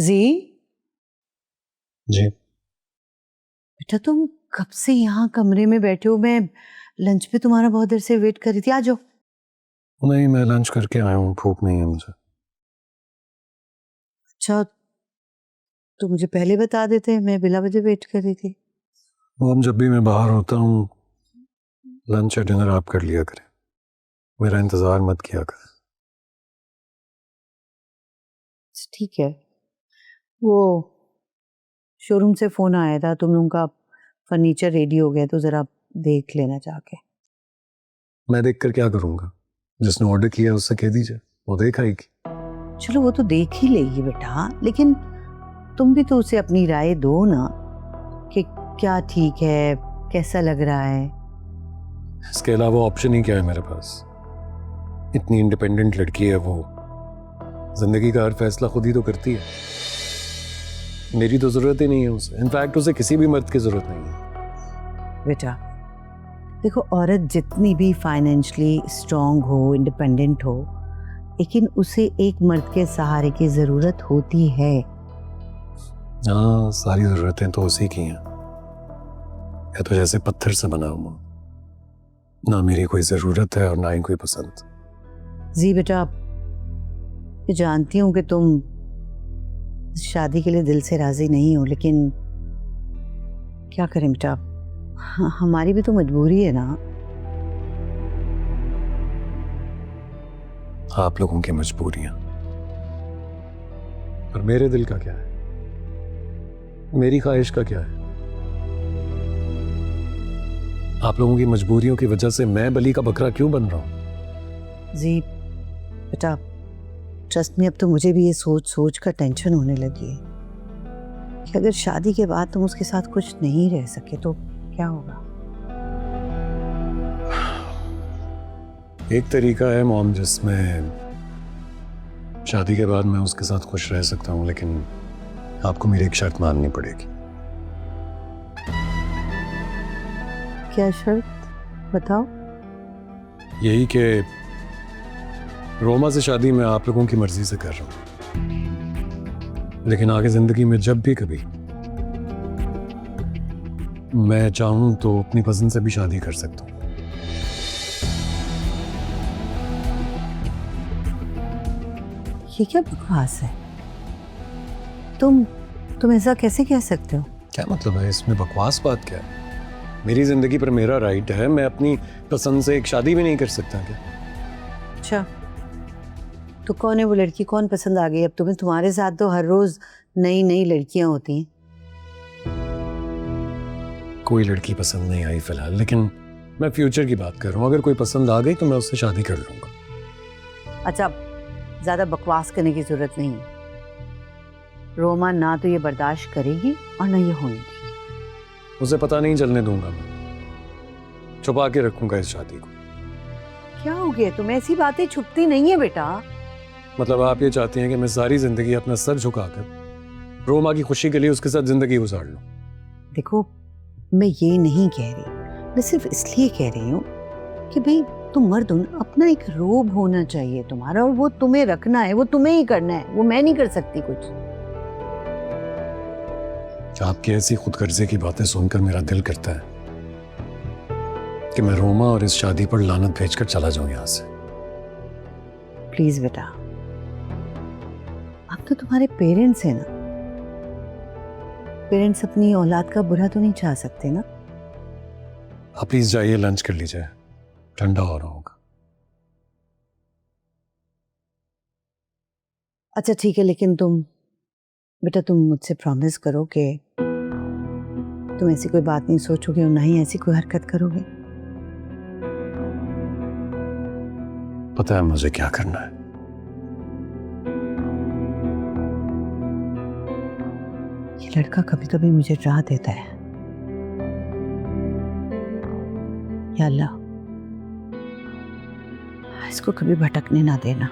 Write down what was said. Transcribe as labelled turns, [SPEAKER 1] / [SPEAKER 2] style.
[SPEAKER 1] जी
[SPEAKER 2] जी
[SPEAKER 1] बेटा, तुम कब से यहाँ कमरे में बैठे हो? मैं लंच पे तुम्हारा बहुत देर से वेट कर रही थी। आ जाओ।
[SPEAKER 2] नहीं, मैं लंच करके आया हूँ, भूख नहीं है मुझे।
[SPEAKER 1] अच्छा, तो मुझे पहले बता देते, मैं बिला वजह वेट कर रही थी।
[SPEAKER 2] वो अब जब भी मैं बाहर होता हूँ लंच या डिनर आप कर लिया करें, मेरा इंतजार मत किया करें।
[SPEAKER 1] ठीक है। वो शोरूम से फोन आया था, तुम लोगों का फर्नीचर रेडी हो गया, तो जरा देख लेना जाके।
[SPEAKER 2] मैं देख कर क्या करूँगा? जिसने ऑर्डर किया उससे कह दीजिए, वो देख आएगी।
[SPEAKER 1] चलो वो तो देख ही लेगी बेटा, लेकिन तुम भी तो उसे अपनी राय दो ना कि क्या ठीक है, कैसा लग रहा है।
[SPEAKER 2] इसके अलावा ऑप्शन ही क्या है मेरे पास? इतनी इंडिपेंडेंट लड़की है वो, जिंदगी का हर फैसला खुद ही तो करती है। मेरी तो जरूरत ही नहीं है उसे, इनफैक्ट उसे किसी भी मर्द की जरूरत नहीं है।
[SPEAKER 1] बेटा देखो, औरत जितनी भी फाइनेंशियली स्ट्रांग हो, इंडिपेंडेंट हो, लेकिन उसे एक मर्द के सहारे की जरूरत होती है।
[SPEAKER 2] हाँ, सारी जरूरतें तो उसी की हैं। या तो जैसे पत्थर से बना हुआ, ना मेरी कोई जरूरत है और ना ही कोई पसंद।
[SPEAKER 1] जी बेटा, मैं जानती हूँ कि तुम शादी के लिए दिल से राजी नहीं हो, लेकिन क्या करें बेटा, हमारी भी तो मजबूरी है ना।
[SPEAKER 2] आप लोगों की मजबूरियां, और मेरे दिल का क्या है, मेरी ख्वाहिश का क्या है? आप लोगों की मजबूरियों की वजह से मैं बलि का बकरा क्यों बन रहा हूं?
[SPEAKER 1] जी बेटा, ट्रस्ट में अब तो मुझे भी ये सोच सोच कर टेंशन होने लगी है कि अगर शादी के बाद तुम उसके साथ कुछ नहीं रह सके तो क्या होगा।
[SPEAKER 2] एक तरीका है मॉम जिसमें शादी के बाद मैं उसके साथ खुश रह सकता हूं, लेकिन आपको मेरी एक शर्त माननी पड़ेगी।
[SPEAKER 1] क्या शर्त? बताओ।
[SPEAKER 2] यही कि रोमा से शादी मैं आप लोगों की मर्जी से कर रहा हूं, लेकिन आगे जिंदगी में जब भी कभी मैं चाहूं तो अपनी पसंद से भी शादी कर सकता हूं।
[SPEAKER 1] ये क्या बकवास है? तुम ऐसा कैसे कह सकते हो?
[SPEAKER 2] क्या मतलब है इसमें? बकवास बात क्या है? मेरी जिंदगी पर मेरा राइट है, मैं अपनी पसंद से एक शादी भी नहीं कर सकता क्या?
[SPEAKER 1] अच्छा, तो कौन है वो लड़की, कौन पसंद आ गई अब तुम्हें? तुम्हारे साथ तो हर रोज नई नई लड़कियां होती हैं।
[SPEAKER 2] कोई लड़की पसंद नहीं आई फिलहाल, लेकिन मैं फ्यूचर की बात कर रहा हूँ। अगर कोई पसंद आ गई तो मैं उससे शादी कर लूंगा।
[SPEAKER 1] अच्छा, ज्यादा बकवास करने की जरूरत नहीं है। रोमा ना तो ये बर्दाश्त करेगी और ना ये होने देगी।
[SPEAKER 2] उसे पता नहीं चलने दूंगा, मैं छुपा के रखूंगा इस शादी को।
[SPEAKER 1] क्या हो गया तुम्हें? ऐसी बातें छुपती नहीं है बेटा।
[SPEAKER 2] मतलब आप ये चाहती हैं कि मैं सारी जिंदगी अपना सर झुकाकर रोमा की खुशी के लिए उसके साथ जिंदगी गुजार लूं?
[SPEAKER 1] देखो, मैं ये नहीं कह रही, मैं सिर्फ इसलिए कह रही हूँ कि भाई तुम मर्द हो ना, अपना एक रोब होना चाहिए तुम्हारा, और वो तुम्हें रखना है, वो तुम्हें ही करना है, वो मैं नहीं कर सकती कुछ।
[SPEAKER 2] आपकी ऐसी खुदगर्जी की बातें सुनकर मेरा दिल करता है कि मैं रोमा और इस शादी पर लानत भेजकर चला जाऊं यहां से।
[SPEAKER 1] प्लीज बेटा, अब तो तुम्हारे पेरेंट्स हैं ना, पेरेंट्स अपनी औलाद का बुरा तो नहीं चाह सकते ना।
[SPEAKER 2] आप प्लीज जाइए, लंच कर लीजिए, ठंडा हो रहा होगा।
[SPEAKER 1] अच्छा ठीक है, लेकिन बेटा तुम मुझसे प्रॉमिस करो कि तुम ऐसी कोई बात नहीं सोचोगे और ना ही ऐसी कोई हरकत करोगे।
[SPEAKER 2] पता है मुझे क्या करना है।
[SPEAKER 1] ये लड़का कभी कभी मुझे डरा देता है। या अल्लाह, इसको कभी भटकने ना देना।